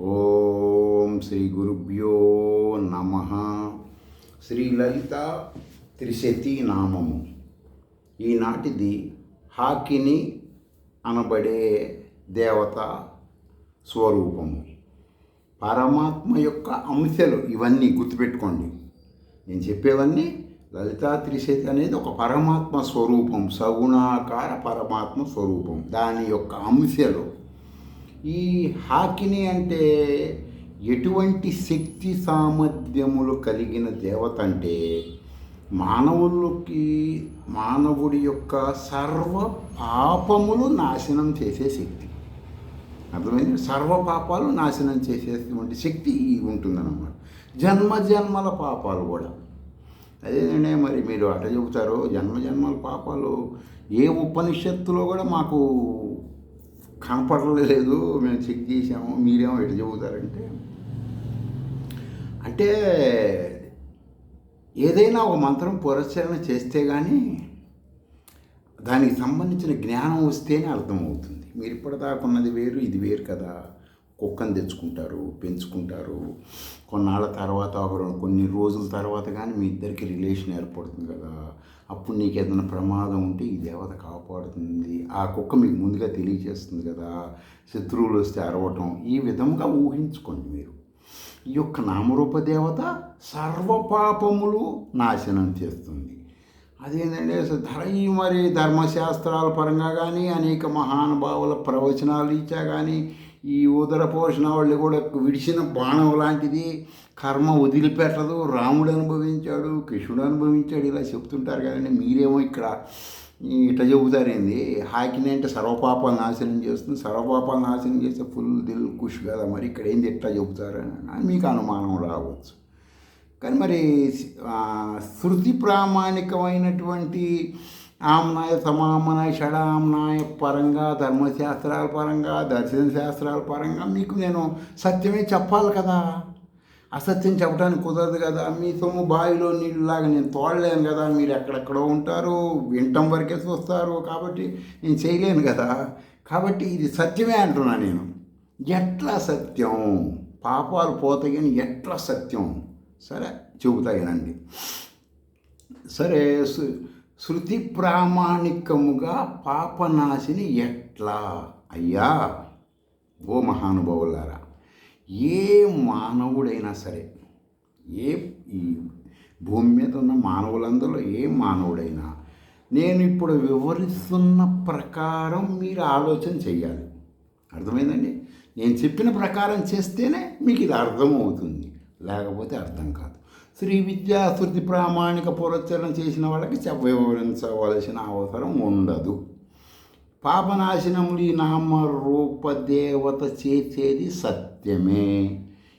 ఓం శ్రీ గురుభ్యో నమ. శ్రీ లలిత త్రిశతి నామము. ఈనాటిది హాకిని అనబడే దేవత స్వరూపము. పరమాత్మ యొక్క అంశాలు ఇవన్నీ గుర్తుపెట్టుకోండి. నేను చెప్పేవన్నీ లలితా త్రిశతి అనేది ఒక పరమాత్మ స్వరూపం, సగుణాకార పరమాత్మ స్వరూపం, దాని యొక్క అంశాలు. ఈ హాకిని అంటే ఎటువంటి శక్తి సామర్థ్యములు కలిగిన దేవత అంటే మానవుడి యొక్క సర్వ పాపములు నాశనం చేసే శక్తి. అర్థమైంది? సర్వ పాపాలు నాశనం చేసేటువంటి శక్తి ఉంటుందన్నమాట. జన్మల పాపాలు కూడా అదేనండి. మరి మీరు అట చెబుతారు జన్మల పాపాలు ఏ ఉపనిషత్తులో కూడా మాకు కనపడలేదు, మేము చెక్ చేసాము, మీరేమో ఎటు చెబుతారంటే, అంటే ఏదైనా ఒక మంత్రం పురస్చరణ చేస్తే కానీ దానికి సంబంధించిన జ్ఞానం వస్తేనే అర్థమవుతుంది. మీరు ఇప్పటిదాకా ఉన్నది వేరు, ఇది వేరు కదా. కుక్కను తెచ్చుకుంటారు, పెంచుకుంటారు, కొన్నాళ్ళ తర్వాత కొన్ని రోజుల తర్వాత కానీ మీ ఇద్దరికి రిలేషన్ ఏర్పడుతుంది కదా. అప్పుడు నీకు ఏదైనా ప్రమాదం ఉంటే ఈ దేవత కాపాడుతుంది. ఆ కుక్క మీకు ముందుగా తెలియజేస్తుంది కదా. శత్రువులు వస్తే అరవటం, ఈ విధంగా ఊహించుకోండి మీరు. ఈ యొక్క నామరూప దేవత సర్వపాపములు నాశనం చేస్తుంది. అదేంటంటే మరి ధర్మశాస్త్రాల పరంగా కానీ అనేక మహానుభావుల ప్రవచనాలు ఇచ్చా కానీ ఈ ఉదర పోషణ వాళ్ళు కూడా విడిచిన బాణం లాంటిది, కర్మ వదిలిపెట్టదు, రాముడు అనుభవించాడు, కృష్ణుడు అనుభవించాడు, ఇలా చెప్తుంటారు కదండి. మీరేమో ఇక్కడ ఇట్లా చెబుతారేంది? హాకిని అంటే సర్వపాపాలు నాశనం చేస్తుంది, సర్వపాపాలు నాశనం చేస్తే ఫుల్ దిల్ ఖుష్ కదా. మరి ఇక్కడ ఏంది ఎట్లా చెబుతారని మీకు అనుమానం రావచ్చు. కానీ మరి శృతి ప్రామాణికమైనటువంటి ఆమ్నాయ సమామనాయ షడామ్నాయ పరంగా, ధర్మశాస్త్రాల పరంగా, దర్శన శాస్త్రాల పరంగా మీకు నేను సత్యమే చెప్పాలి కదా. అసత్యం చెప్పడానికి కుదరదు కదా. మీ సొమ్ము బావిలో నీళ్ళలాగా నేను తోడలేను కదా. మీరు ఎక్కడెక్కడో ఉంటారు, వింటం వరకే చూస్తారు, కాబట్టి నేను చేయలేను కదా. కాబట్టి ఇది సత్యమే అంటున్నా నేను. ఎట్లా సత్యం? పాపాలు పోతాయి కానీ ఎట్లా సత్యం? సరే చెబుతాయినండి. సరే, శృతి ప్రామాణికముగా పాపనాశిని ఎట్లా? అయ్యా ఓ మహానుభావులారా, ఏ మానవుడైనా సరే, ఈ భూమి మీద ఉన్న మానవులందరిలో ఏ మానవుడైనా నేను ఇప్పుడు వివరిస్తున్న ప్రకారం మీరు ఆలోచన చేయాలి. అర్థమైందండి? నేను చెప్పిన ప్రకారం చేస్తేనే మీకు ఇది అర్థమవుతుంది, లేకపోతే అర్థం కాదు. శ్రీ విద్యా శృతి ప్రామాణిక పురస్చరణ చేసిన వాళ్ళకి వివరించవలసిన అవసరం ఉండదు. పాపనాశనములు ఈ నామరూప దేవత చేసేది సత్యమే.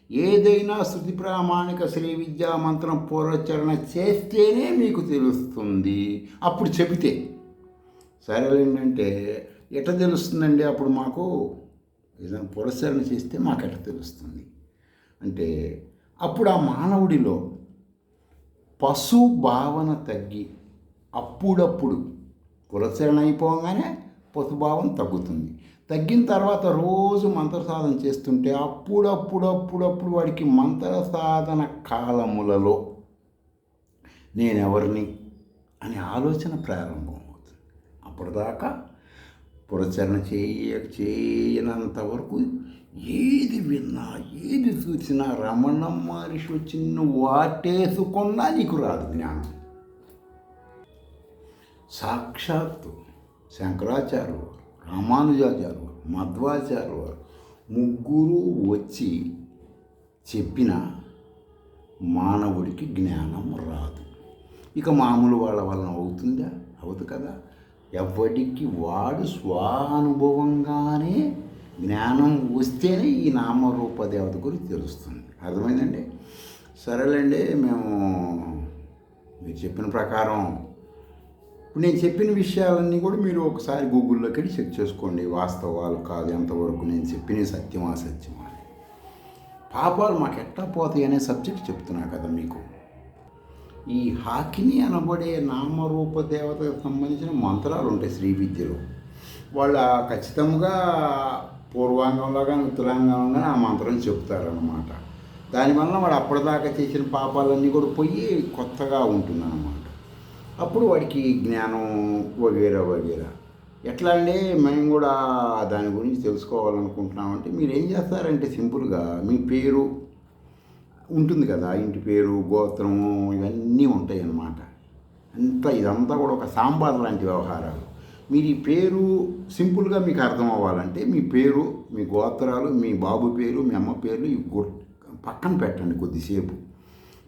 ఏదైనా శృతి ప్రామాణిక శ్రీ విద్యా మంత్రం పురస్చరణ చేస్తేనే మీకు తెలుస్తుంది. అప్పుడు చెబితే సరేలేంటంటే ఎట్లా తెలుస్తుందండి? అప్పుడు మాకు ఏదైనా పురస్చరణ చేస్తే మాకు ఎట్లా తెలుస్తుంది అంటే, అప్పుడు ఆ మానవుడిలో పశు భావన తగ్గి అప్పుడప్పుడు పురస్చరణ అయిపోగానే పశుభావం తగ్గుతుంది. తగ్గిన తర్వాత రోజు మంత్ర సాధన చేస్తుంటే అప్పుడప్పుడు వాడికి మంత్ర సాధన కాలములలో నేనెవరిని అనే ఆలోచన ప్రారంభమవుతుంది. అప్పటిదాకా పురస్చరణ చేయనంత వరకు ఏది విన్నా, ఏది చూసినా, రమణ మహర్షి వచ్చిన వాటేసుకున్నా నీకు రాదు జ్ఞానం. సాక్షాత్తు శంకరాచార్య వారు, రామానుజాచార్య వారు, మధ్వాచార్య వారు ముగ్గురు వచ్చి చెప్పిన మానవుడికి జ్ఞానం రాదు. ఇక మామూలు వాళ్ళ వలన అవుతుందా? అవదు కదా. ఎవడికి వాడు స్వానుభవంగానే జ్ఞానం వస్తేనే ఈ నామరూప దేవత గురించి తెలుస్తుంది. అర్థమైందండి? సరేలేండి, మీరు చెప్పిన ప్రకారం ఇప్పుడు నేను చెప్పిన విషయాలన్నీ కూడా మీరు ఒకసారి గూగుల్లోకి వెళ్ళి చెక్ చేసుకోండి. వాస్తవాలు కాదు, ఎంతవరకు నేను చెప్పిన సత్యం అసత్యం అని. పాపాలు మాకు ఎట్లా పోతాయి అనే సబ్జెక్ట్ చెప్తున్నా కదా మీకు. ఈ హాకిని అనబడే నామరూప దేవతకు సంబంధించిన మంత్రాలు ఉంటాయి శ్రీ విద్యలో. వాళ్ళ ఖచ్చితంగా పూర్వాంగంలో కానీ ఉత్తరాంగంలో కానీ ఆ మంత్రం చెప్తారనమాట. దానివల్ల వాడు అప్పటిదాకా చేసిన పాపాలన్నీ కూడా పోయి కొత్తగా ఉంటుందన్నమాట. అప్పుడు వాడికి జ్ఞానం వగేరా వగేరా. ఎట్లా అండి మేము కూడా దాని గురించి తెలుసుకోవాలనుకుంటున్నామంటే మీరు ఏం చేస్తారంటే సింపుల్గా మీ పేరు ఉంటుంది కదా, ఇంటి పేరు, గోత్రము, ఇవన్నీ ఉంటాయి అన్నమాట. ఇదంతా కూడా ఒక సాంబార్ లాంటి వ్యవహారాలు. మీరు ఈ పేరు సింపుల్గా మీకు అర్థం అవ్వాలంటే మీ పేరు, మీ గోత్రాలు, మీ బాబు పేరు, మీ అమ్మ పేర్లు పక్కన పెట్టండి కొద్దిసేపు.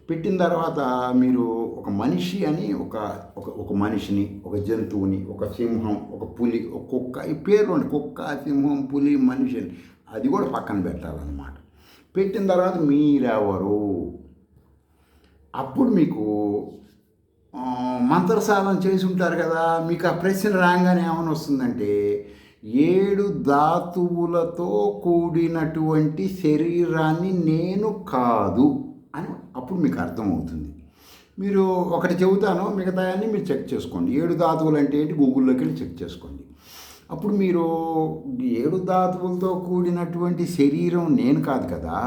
పెట్టిన తర్వాత మీరు ఒక మనిషి అని ఒక మనిషిని, ఒక జంతువుని, ఒక సింహం, ఒక పులి, ఒక కుక్క, ఈ పేర్లు ఉండి కుక్క, సింహం, పులి, మనిషి అని అది కూడా పక్కన పెట్టాలన్నమాట. పెట్టిన తర్వాత మీరెవరు, అప్పుడు మీకు మంత్రసాధన చేసి ఉంటారు కదా, మీకు ఆ ప్రశ్న రాగానే ఏమని వస్తుందంటే 7 ధాతువులతో కూడినటువంటి శరీరాన్ని నేను కాదు అని అప్పుడు మీకు అర్థమవుతుంది. మీరు ఒకటి చెబుతాను, మిగతాయన్నీ మీరు చెక్ చేసుకోండి. 7 ధాతువులు అంటే ఏంటి గూగుల్లోకి వెళ్ళి చెక్ చేసుకోండి. అప్పుడు మీరు 7 ధాతువులతో కూడినటువంటి శరీరం నేను కాదు కదా,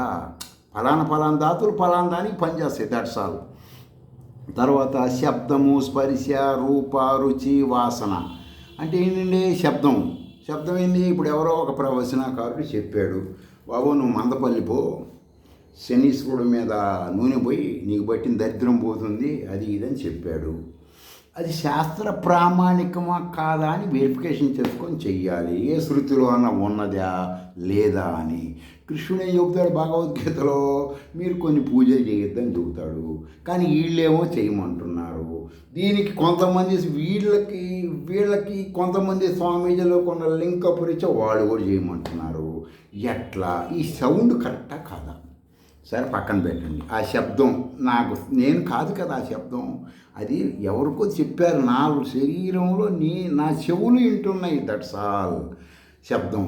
ఫలానా ధాతువులు ఫలానా దానికి పనిచేస్తాయి, దట్స్ ఆల్. తర్వాత శబ్దము, స్పర్శ, రూప, రుచి, వాసన అంటే ఏంటండి శబ్దం ఏంది? ఇప్పుడు ఎవరో ఒక ప్రవచనకారుడు చెప్పాడు, బాబు నువ్వు మందపల్లి పో, శనీశ్వరుడు మీద నూనె పోయి నీకు పట్టిన దరిద్రం పోతుంది, అది ఇదని చెప్పాడు. అది శాస్త్ర ప్రామాణికమా కాదా అని వెరిఫికేషన్ చేసుకొని చెయ్యాలి. ఏ శృతిలో అన్న ఉన్నదా లేదా అని. కృష్ణుడు ఏం చెబుతాడు భగవద్గీతలో, మీరు కొన్ని పూజలు చేయొద్దని చెబుతాడు, కానీ వీళ్ళేమో చేయమంటున్నారు. దీనికి కొంతమంది వీళ్ళకి కొంతమంది స్వామీజీలో కొన్ని లింక్ అప్పురిచ్చే వాళ్ళు కూడా చేయమంటున్నారు. ఎట్లా? ఈ సౌండ్ కరెక్టా కాదా? సరే పక్కన పెట్టండి. ఆ శబ్దం నేను కాదు కదా, ఆ శబ్దం అది ఎవరికో చెప్పారు. నా శరీరంలో నా చెవులు వింటున్నాయి, దట్స్ ఆల్. శబ్దం.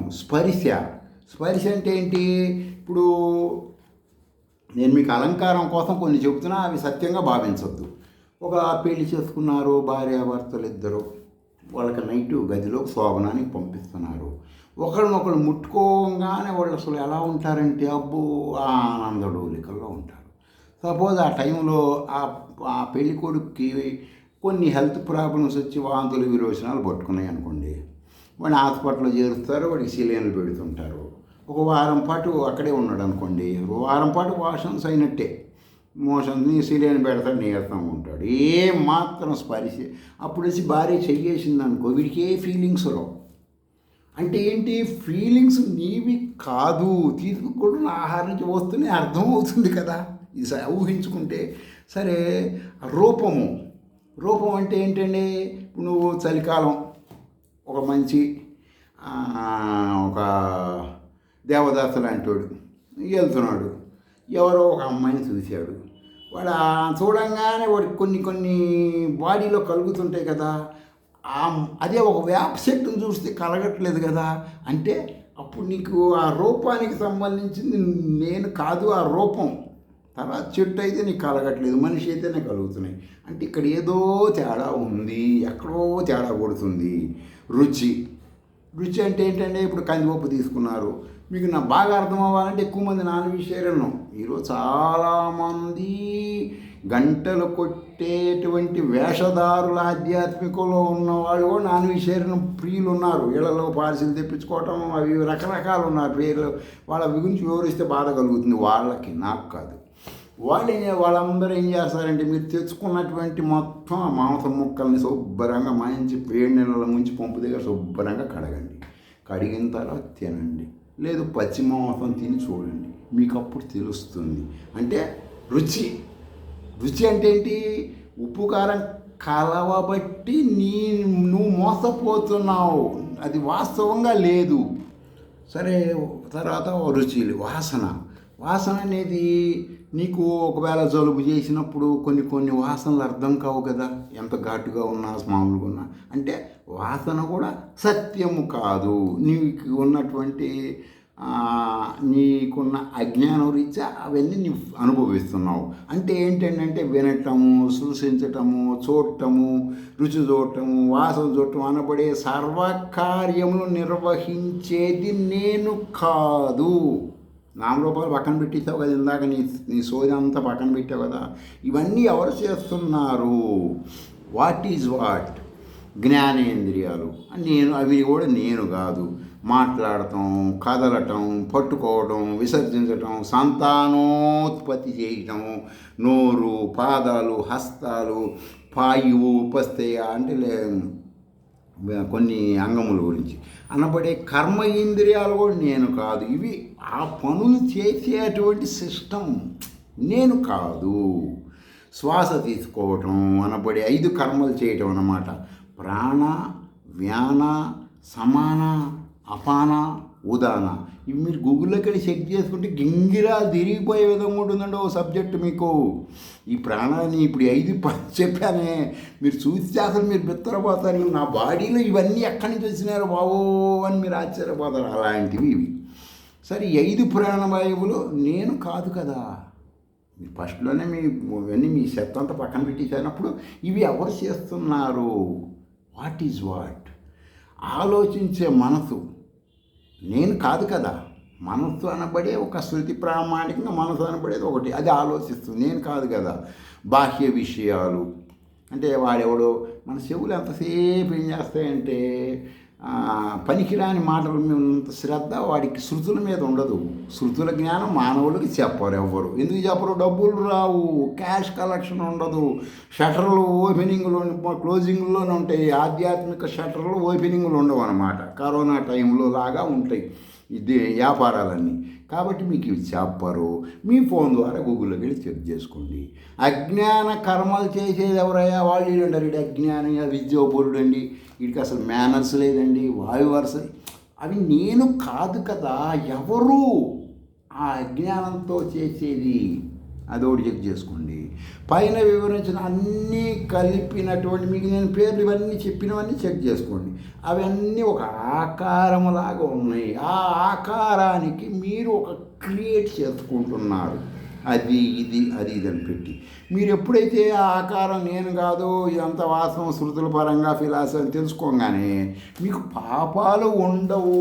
స్పర్శ అంటే ఏంటి? ఇప్పుడు నేను మీకు అలంకారం కోసం కొన్ని చెబుతున్నా, అవి సత్యంగా భావించవద్దు. ఒక పెళ్లి చేసుకున్నారు భార్యాభర్తలు ఇద్దరు, వాళ్ళకి నైటు గదిలో శోభనానికి పంపిస్తున్నారు. ఒకరినొకరు ముట్టుకోగానే వాళ్ళు అసలు ఎలా ఉంటారంటే అబ్బో ఆనందడోలికల్లో ఉంటారు. సపోజ్ ఆ టైంలో ఆ పెళ్లి కొడుక్కి కొన్ని హెల్త్ ప్రాబ్లమ్స్ వచ్చి వాంతులు విరోచనాలు పట్టుకున్నాయి అనుకోండి, వాడిని హాస్పిటల్లో చేరుస్తారు, వాడికి సిలియన్లు పెడుతుంటారు. ఒక వారం పాటు అక్కడే ఉన్నాడు అనుకోండి, వారం పాటు వాషన్స్ అయినట్టే, మోషన్ని సిలియన్ పెడతాడు, నీరసం ఉంటాడు. ఏం మాత్రం స్పర్శ. అప్పుడు వచ్చి భార్య చెయ్యేసింది అనుకో, వీడికి ఏ ఫీలింగ్స్ రావు. అంటే ఏంటి? ఫీలింగ్స్ నీవి కాదు, తీసుకుంటున్న ఆహారం నుంచి వస్తూనే అర్థమవుతుంది కదా. ఇది ఊహించుకుంటే సరే. రూపం అంటే ఏంటండి? నువ్వు చలికాలం ఒక మంచి ఒక దేవదాసు లాంటివాడు వెళ్తున్నాడు, ఎవరో ఒక అమ్మాయిని చూశాడు, వాడు చూడంగానే వాడికి కొన్ని బాడీలో కలుగుతుంటాయి కదా, అదే ఒక వేప చెట్టును చూస్తే కలగట్లేదు కదా. అంటే అప్పుడు నీకు ఆ రూపానికి సంబంధించింది నేను కాదు, ఆ రూపం. తర్వాత చెట్టు అయితే నీకు కలగట్లేదు, మనిషి అయితేనే కలుగుతున్నాయి. అంటే ఇక్కడ ఏదో తేడా ఉంది, ఎక్కడో తేడా కొడుతుంది. రుచి అంటే ఏంటంటే, ఇప్పుడు కందిపప్పు తీసుకున్నారు, మీకు బాగా అర్థం అవ్వాలంటే ఎక్కువ మంది నాన్ వెజిటేరియన్. ఈరోజు చాలామంది గంటలు కొట్టేటువంటి వేషధారుల ఆధ్యాత్మికంలో ఉన్నవాళ్ళు కూడా నాన్ వెజిటేరియన్ ప్రియులు ఉన్నారు. ఇళ్లలో పార్సిల్ తెప్పించుకోవటం అవి రకరకాలు ఉన్నారు పేర్లు. వాళ్ళ గురించి వివరిస్తే బాధ కలుగుతుంది వాళ్ళకి, నాకు కాదు. వాళ్ళందరూ ఏం చేస్తారంటే, మీరు తెచ్చుకున్నటువంటి మొత్తం మాంసం ముక్కల్ని శుభ్రంగా మంచి వేడి నీళ్ళలో ముంచి పంపు దగ్గర శుభ్రంగా కడగండి. కడిగిన తర్వాత తినండి, లేదు పచ్చి మాంసం తిని చూడండి, మీకు అప్పుడు తెలుస్తుంది. అంటే రుచి అంటే ఏంటి? ఉప్పు కారం కలవబట్టి నువ్వు మోసపోతున్నావు, అది వాస్తవంగా లేదు. సరే, తర్వాత రుచి. వాసన అనేది నీకు ఒకవేళ జలుబు చేసినప్పుడు కొన్ని వాసనలు అర్థం కావు కదా, ఎంత ఘాటుగా ఉన్నా మామూలుగా ఉన్నా. అంటే వాసన కూడా సత్యము కాదు. నీకు ఉన్నటువంటి నీకున్న అజ్ఞానం రీత్యా అవన్నీ నీవు అనుభవిస్తున్నావు. అంటే ఏంటంటే వినటము, సూచించటము, చూడటము, రుచి చూడటము, వాసన చూడటం అనబడే సర్వకార్యములు నిర్వహించేది నేను కాదు. నామరూపాలు పక్కన పెట్టేసావు కదా, ఇందాక నీ సోది అంతా పక్కన పెట్టావు కదా. ఇవన్నీ ఎవరు చేస్తున్నారు? What is what? జ్ఞానేంద్రియాలు. అవి కూడా నేను కాదు. మాట్లాడటం, కదలటం, పట్టుకోవడం, విసర్జించటం, సంతానోత్పత్తి చేయటం, నోరు, పాదాలు, హస్తాలు, పాయువు, ఉపస్థయ అంటే కొన్ని అంగముల గురించి అనబడే కర్మ ఇంద్రియాలు కూడా నేను కాదు. ఇవి ఆ పనులు చేసేటువంటి సిస్టమ్ నేను కాదు. శ్వాస తీసుకోవటం అనబడే 5 కర్మలు చేయటం అన్నమాట. ప్రాణ, వ్యాన, సమాన, అపాన, ఉదాన. ఇవి మీరు గూగుల్లోకి వెళ్ళి చెక్ చేసుకుంటే గింగిరా తిరిగిపోయే విధంగా ఉంటుందండి ఓ సబ్జెక్టు మీకు. ఈ ప్రాణాన్ని ఇప్పుడు 5 చెప్పానే, మీరు చూస్తే అసలు మీరు బిత్తరపోతారు. నా బాడీలో ఇవన్నీ ఎక్కడి నుంచి వచ్చినారు బావో అని మీరు ఆశ్చర్యపోతారు. అలాంటివి ఇవి. సరే, 5 ప్రాణవాయువులు నేను కాదు కదా. మీరు ఫస్ట్లోనే ఇవన్నీ మీ శక్తి అంతా పక్కన పెట్టేసినప్పుడు ఇవి ఎవరు చేస్తున్నారు? What is what? ఆలోచించే మనసు నేను కాదు కదా. మనస్సు అనబడే ఒక శృతి ప్రామాణికంగా మనసు అనబడేది ఒకటి, అది ఆలోచిస్తుంది, నేను కాదు కదా. బాహ్య విషయాలు అంటే వాడెవడో మన చెవులు ఎంతసేపు ఏం చేస్తాయంటే పనికిరాని మాటల మీద ఉన్నంత శ్రద్ధ వాడికి శృతుల మీద ఉండదు. శృతుల జ్ఞానం మానవుడికి చెప్పరు ఎవ్వరు. ఎందుకు చెప్పరు? డబ్బులు రావు, క్యాష్ కలెక్షన్ ఉండదు, షటర్లు ఓపెనింగ్లో క్లోజింగ్లోనే ఉంటాయి. ఆధ్యాత్మిక షటర్లు ఓపెనింగ్లు ఉండవు అన్నమాట. కరోనా టైంలో లాగా ఉంటాయి ఇది వ్యాపారాలన్నీ. కాబట్టి మీకు ఇవి చెప్పరు. మీ ఫోన్ ద్వారా గూగుల్లోకి వెళ్ళి చెక్ చేసుకోండి. అజ్ఞాన కర్మలు చేసేది ఎవరయ్యా? వాళ్ళు అంటారు ఇటు అజ్ఞాని, విద్యోపరుడు అండి, వీడికి అసలు మేనర్స్ లేదండి, వాయువర్స. అవి నేను కాదు కదా. ఎవరు ఆ అజ్ఞానంతో చేసేది? అదొకటి చెక్ చేసుకోండి. పైన వివరించిన అన్నీ కలిపినటువంటి మీకు నేను పేర్లు ఇవన్నీ చెప్పినవన్నీ చెక్ చేసుకోండి. అవన్నీ ఒక ఆకారములాగా ఉన్నాయి. ఆ ఆకారానికి మీరు ఒక క్రియేట్ చేసుకుంటున్నారు. అది ఇది అది ఇది అని పెట్టి మీరు ఎప్పుడైతే ఆ ఆకారం నేను కాదు, ఇదంతా వాస్తవం శృతుల పరంగా ఫిలాసఫీ తెలుసుకోగానే మీకు పాపాలు ఉండవు.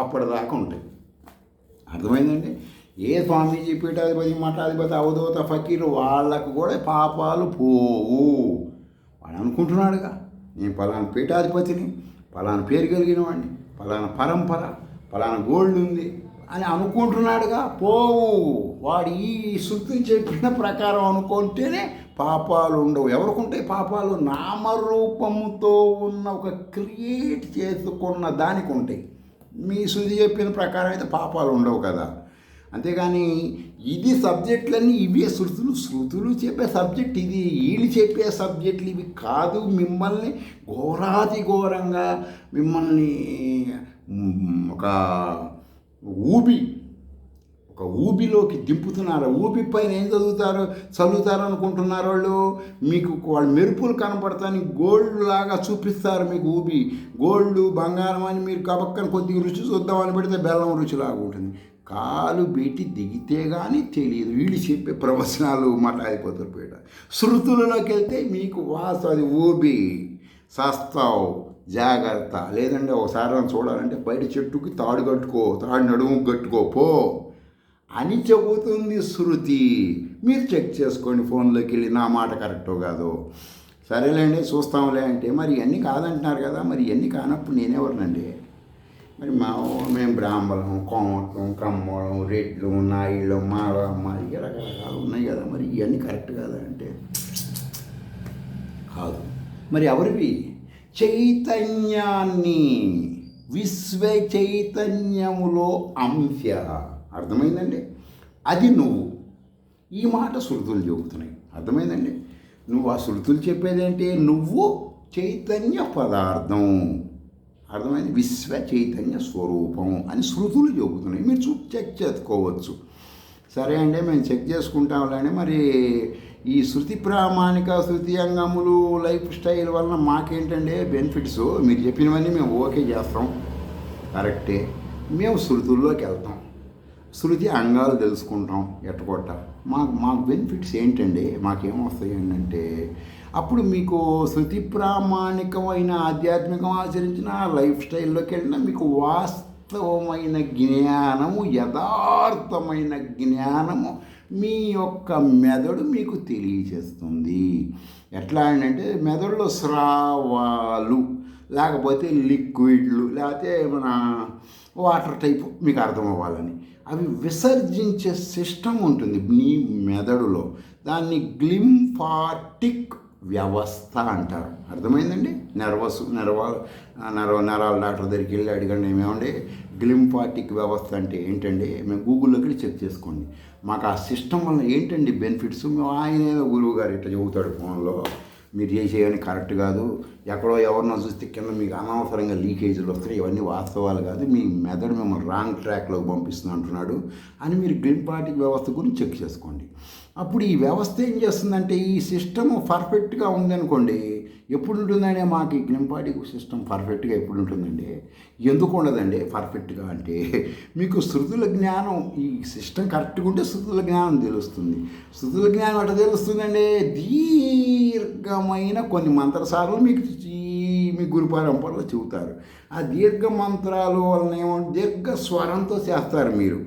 అప్పటిదాకా ఉంటాయి. అర్థమైందండి? ఏ స్వామీజీ, పీఠాధిపతి, మఠాధిపతి, అవధూత, ఫకీరు వాళ్ళకు కూడా పాపాలు పోవు. వాడు అనుకుంటున్నాడుగా నేను పలానా పీఠాధిపతిని, పలానా పేరు కలిగిన వాడిని, పలానా పరంపర, పలానా గోల్డ్ ఉంది అని అనుకుంటున్నాడుగా. పోవు. వాడు ఈ శృతి చెప్పిన ప్రకారం అనుకుంటేనే పాపాలు ఉండవు. ఎవరికుంటాయి పాపాలు? నామరూపముతో ఉన్న ఒక క్రియేట్ చేసుకున్న దానికి ఉంటాయి. మీ శృతి చెప్పిన ప్రకారం అయితే పాపాలు ఉండవు కదా. అంతేగాని ఇది సబ్జెక్టులన్నీ ఇవే శృతులు చెప్పే సబ్జెక్ట్ ఇది, వీళ్ళు చెప్పే సబ్జెక్టులు ఇవి కాదు. మిమ్మల్ని ఘోరాతి ఘోరంగా మిమ్మల్ని ఒక ఊబిలోకి దింపుతున్నారు. ఊబి పైన ఏం చదువుతారు అనుకుంటున్నారు వాళ్ళు? మీకు వాళ్ళు మెరుపులు కనపడతాని గోల్డ్ లాగా చూపిస్తారు మీకు. ఊబి గోల్డ్, బంగారం అని మీరు కబక్కని కొద్దిగా రుచి చూద్దామని పెడితే బెల్లం రుచిలాగా ఉంటుంది. కాలు బీటి దిగితే కానీ తెలియదు. వీళ్ళు చెప్పే ప్రవచనాలు మఠాధిపతుల పీట. శృతులలోకి వెళ్తే మీకు అది ఊబి సస్తావు, జాగ్రత్త. లేదంటే ఒకసారి చూడాలంటే బయట చెట్టుకి తాడు నడుము కట్టుకోపో అని చెబుతుంది శృతి. మీరు చెక్ చేసుకోండి ఫోన్లోకి వెళ్ళి నా మాట కరెక్టో కాదో. సరేలేండి చూస్తాంలే అంటే మరి ఇవన్నీ కాదంటున్నారు కదా. మరి ఇవన్నీ కానప్పుడు నేనెవరినండి? మరి మేము బ్రాహ్మణం, కోమటం, కమ్మడం, రెడ్లు, నాయుళ్ళు, మాలమ్మ రకరకాలు ఉన్నాయి కదా. మరి ఇవన్నీ కరెక్ట్ కదా అంటే కాదు. మరి ఎవరివి? చైతన్యాన్ని, విశ్వ చైతన్యములో అంశ. అర్థమైందండి? అది నువ్వు. ఈ మాట శృతులు చెబుతున్నాయి. అర్థమైందండి? నువ్వు ఆ శృతులు చెప్పేదేంటి? నువ్వు చైతన్య పదార్థం. అర్థమైంది? విశ్వ చైతన్య స్వరూపం అని శృతులు చెబుతున్నాయి. మీరు చెక్ చేసుకోవచ్చు. సరే అండి, మేము చెక్ చేసుకుంటాంలేండి. మరి ఈ శృతి ప్రామాణిక, శృతి అంగములు, లైఫ్ స్టైల్ వలన మాకేంటండి బెనిఫిట్స్? మీరు చెప్పినవన్నీ మేము ఓకే చేస్తాం, కరెక్టే. మేము శృతుల్లోకి వెళ్తాం, శృతి అంగాలు తెలుసుకుంటాం ఎట్టకొట్ట. మాకు బెనిఫిట్స్ ఏంటండి, మాకేమొస్తాయి అంటే అప్పుడు మీకు శృతి ప్రామాణికమైన ఆధ్యాత్మికం ఆచరించిన లైఫ్ స్టైల్లోకి వెళ్ళినా మీకు వాస్తవమైన జ్ఞానము, యథార్థమైన జ్ఞానము మీ యొక్క మెదడు మీకు తెలియచేస్తుంది. ఎట్లా అంటే మెదడులో స్రావాలు, లేకపోతే లిక్విడ్లు, లేకపోతే మన వాటర్ టైపు మీకు అర్థం అవ్వాలని అవి విసర్జించే సిస్టమ్ ఉంటుంది మీ మెదడులో. దాన్ని గ్లింఫాటిక్ వ్యవస్థ అంటారు. అర్థమైందండి? నరాల డాక్టర్ దగ్గరికి వెళ్ళి అడిగండి, ఏమేమండి గ్లింఫాటిక్ వ్యవస్థ అంటే ఏంటండి, మేము గూగుల్లోకి చెక్ చేసుకోండి. మాకు ఆ సిస్టమ్ వల్ల ఏంటండి బెనిఫిట్స్. ఆయన గురువు గారు ఇట్లా చెబుతాడు ఫోన్లో, మీరు చేసేవన్నీ కరెక్ట్ కాదు, ఎక్కడో ఎవరినో చూస్తే కింద మీకు అనవసరంగా లీకేజీలు వస్తాయి, ఇవన్నీ వాస్తవాలు కాదు, మీ మెదడు మిమ్మల్ని రాంగ్ ట్రాక్లోకి పంపిస్తుంది అంటున్నాడు అని మీరు గ్లింఫాటిక్ వ్యవస్థ గురించి చెక్ చేసుకోండి. అప్పుడు ఈ వ్యవస్థ ఏం చేస్తుందంటే, ఈ సిస్టమ్ పర్ఫెక్ట్గా ఉందనుకోండి, ఎప్పుడు ఉంటుందండి మాకు ఈ గ్లింఫాటిక్ సిస్టమ్ పర్ఫెక్ట్గా ఎప్పుడు ఉంటుందండి? ఎందుకు ఉండదండి పర్ఫెక్ట్గా అంటే, మీకు శృతుల జ్ఞానం, ఈ సిస్టమ్ కరెక్ట్గా ఉంటే శృతుల జ్ఞానం తెలుస్తుంది. శృతుల జ్ఞానం ఎట్లా తెలుస్తుందండి? దీర్ఘమైన కొన్ని మంత్రసార్లు మీకు మీ గురు పరంపరలో చెబుతారు. ఆ దీర్ఘ మంత్రాలు వలన ఏమో దీర్ఘ స్వరంతో చేస్తారు మీరు.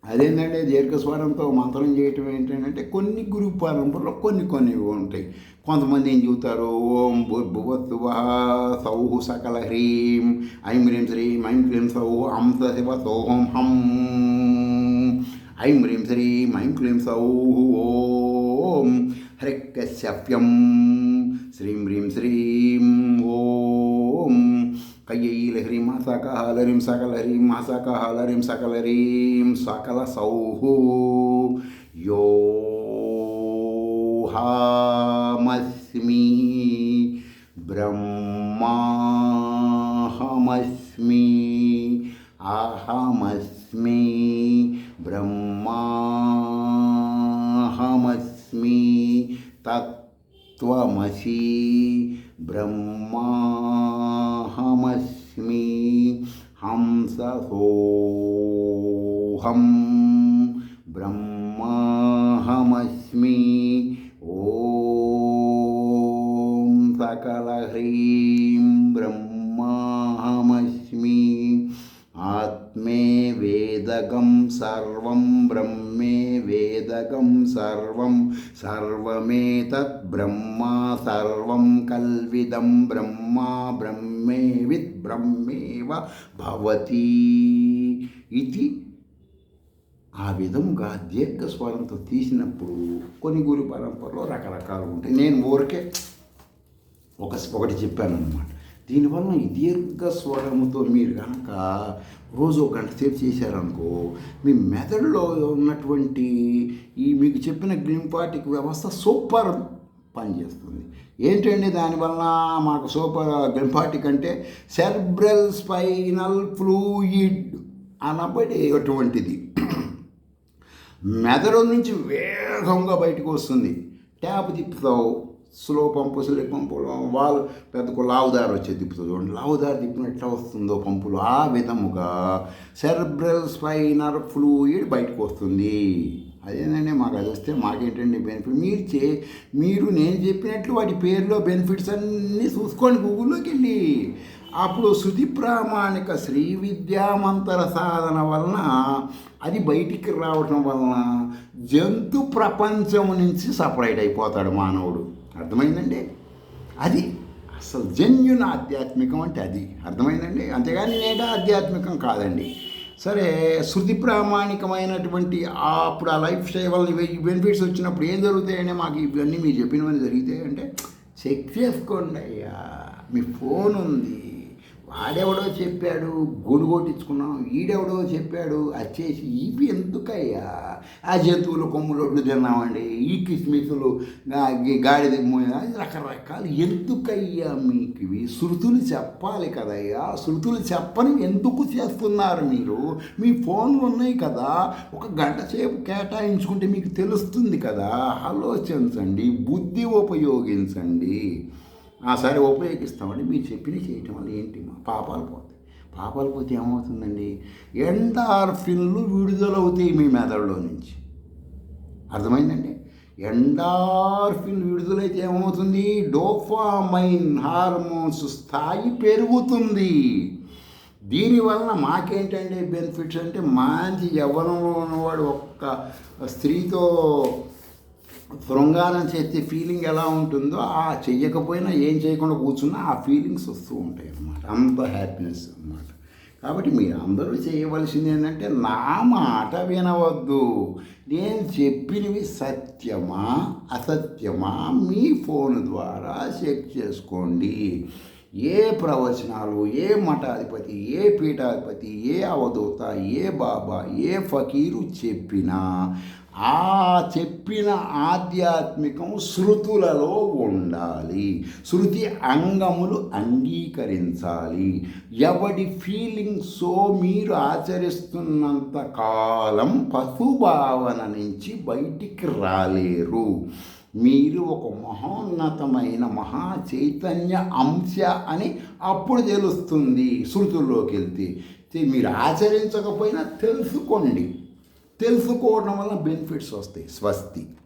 అదేంటంటే దీర్ఘస్వరంతో మంత్రం చేయటం ఏంటంటే కొన్ని గురు పరంపరలో కొన్ని ఉంటాయి. కొంతమంది ఏం చెబుతారు, ఓం భూర్భువస్సువః సౌః సకల హ్రీం ఐం హ్రీం శ్రీం ఐం క్లీం సౌః హం శివ సోహం హం ఐం హ్రీం శ్రీం ఐం క్లీం సౌః ఓం హ్రక్యశఫ్యం శ్రీం హ్రీం శ్రీం ఓం కయ్యైలహ్రీం సకహలహ్రీం సకలహ్రీం సకహలహ్రీం సకలహ్రీం సకల సౌః యోహామస్మి బ్రహ్మాహమస్మి అహమస్మి బ్రహ్మాహమస్మి తత్వమసి బ్రహ్మాహమస్మి హంససోహం బ్రహ్మాహమస్మి ఓం సకల హ్రీం బ్రహ్మాహమస్మి ఆత్మే వేదగం సర్వం బ్రహ్మే వేదగం సర్వం సర్వమేతత్ బ్రహ్మా సర్వం కల్విదం బ్రహ్మా బ్రహ్మేవిద్ బ్రహ్మేవ భవతి ఇది. ఆ విధంగా దీర్ఘస్వరంతో తీసినప్పుడు కొన్ని గురు పరంపరలో రకరకాలు ఉంటాయి. నేను ఊరికే ఒకటి చెప్పాను అన్నమాట. దీనివల్ల ఈ దీర్ఘస్వరముతో మీరు కనుక రోజు ఒక గంట సేపు చేశారనుకో, మీ మెదడులో ఉన్నటువంటి ఈ మీకు చెప్పిన గ్లింఫాటిక్ వ్యవస్థ సూపర్ పనిచేస్తుంది. ఏంటండి దానివల్ల మాకు సూపర్ గ్లింఫాటిక్ అంటే సెర్బ్రల్ స్పైనల్ ఫ్లూయిడ్ అనబడేటువంటిది మెదడు నుంచి వేగంగా బయటకు వస్తుంది. ట్యాప్ తిప్పుతావు, స్లో పంపు వాళ్ళు పెద్ద లావుదారు వచ్చే తిప్పుతుంది చూడండి, లావుదారు తిప్పిన ఎట్లా వస్తుందో పంపులు, ఆ విధముగా సెర్బ్రల్ స్పైనల్ ఫ్లూయిడ్ బయటకు వస్తుంది. అదేనండి మాకు అది వస్తే మాకేంటండి బెనిఫిట్. మీరు నేను చెప్పినట్లు వాటి పేరులో బెనిఫిట్స్ అన్నీ చూసుకోండి గూగుల్లోకి వెళ్ళి. అప్పుడు శృతి ప్రామాణిక శ్రీ విద్యామంతర సాధన వలన అది బయటికి రావటం వలన జంతు ప్రపంచం నుంచి సపరేట్ అయిపోతాడు మానవుడు. అర్థమైందండి? అది అసలు జెన్యున్ ఆధ్యాత్మికం అంటే అది. అర్థమైందండి? అంతేగాని నేట ఆధ్యాత్మికం కాదండి. సరే, శృతి ప్రామాణికమైనటువంటి అప్పుడు ఆ లైఫ్ స్టైల్ వల్ల ఈ బెనిఫిట్స్ వచ్చినప్పుడు ఏం జరుగుతాయంటే, మాకు ఇవన్నీ మీరు చెప్పినవన్నీ జరిగితే అంటే చెక్ చేసుకోండి అయ్యా. మీ ఫోన్ ఉంది, వాడెవడో చెప్పాడు గొడు కొట్టించుకున్నాం, ఈడెవడో చెప్పాడు వచ్చేసి ఇవి ఎందుకయ్యా, ఆ జంతువుల కొమ్ములొడ్లు తిన్నామండి, ఈ కిస్మిసులు గాడిద రకరకాలు ఎందుకయ్యా మీకు ఇవి? శృతులు చెప్పాలి కదయ్యా. శృతులు చెప్పని ఎందుకు చేస్తున్నారు మీరు? మీ ఫోన్లు ఉన్నాయి కదా, ఒక గంట సేపు కేటాయించుకుంటే మీకు తెలుస్తుంది కదా. ఆలోచించండి, బుద్ధి ఉపయోగించండి. సరే ఉపయోగిస్తామండి. మీరు చెప్పిన చేయటం వల్ల ఏంటి మా పాపాలు పోతాయి. పాపాలు పోతే ఏమవుతుందండి? ఎండార్ఫిన్లు విడుదలవుతాయి మీ మెదడులో నుంచి. అర్థమైందండి? ఎండార్ఫిన్ విడుదలైతే ఏమవుతుంది? డోపామైన్ హార్మోన్స్ స్థాయి పెరుగుతుంది. దీనివలన మాకేంటంటే బెనిఫిట్స్ అంటే, మంచి యవ్వనంలో ఉన్నవాడు ఒక్క స్త్రీతో శృంగారం చేసే ఫీలింగ్ ఎలా ఉంటుందో, ఆ చెయ్యకపోయినా ఏం చేయకుండా కూర్చున్నా ఆ ఫీలింగ్స్ వస్తూ ఉంటాయి అన్నమాట. అంత హ్యాపీనెస్ అన్నమాట. కాబట్టి మీరు అందరూ చేయవలసింది ఏంటంటే, నా మాట వినవద్దు. నేను చెప్పినవి సత్యమా అసత్యమా మీ ఫోన్ ద్వారా చెక్ చేసుకోండి. ఏ ప్రవచనాలు, ఏ మఠాధిపతి, ఏ పీఠాధిపతి, ఏ అవధూత, ఏ బాబా, ఏ ఫకీరు చెప్పినా ఆ చెప్పిన ఆధ్యాత్మికం శృతులలో ఉండాలి. శృతి అంగములు అంగీకరించాలి. ఎవడి ఫీలింగ్సో మీరు ఆచరిస్తున్నంత కాలం పశుభావన నుంచి బయటికి రాలేరు. మీరు ఒక మహోన్నతమైన మహా చైతన్య అంశ అని అప్పుడు తెలుస్తుంది. శృతుల్లోకి వెళ్తే మీరు ఆచరించకపోయినా తెలుసుకోండి. తెలుసుకోవడం వల్ల బెనిఫిట్స్ వస్తాయి. స్వస్తి.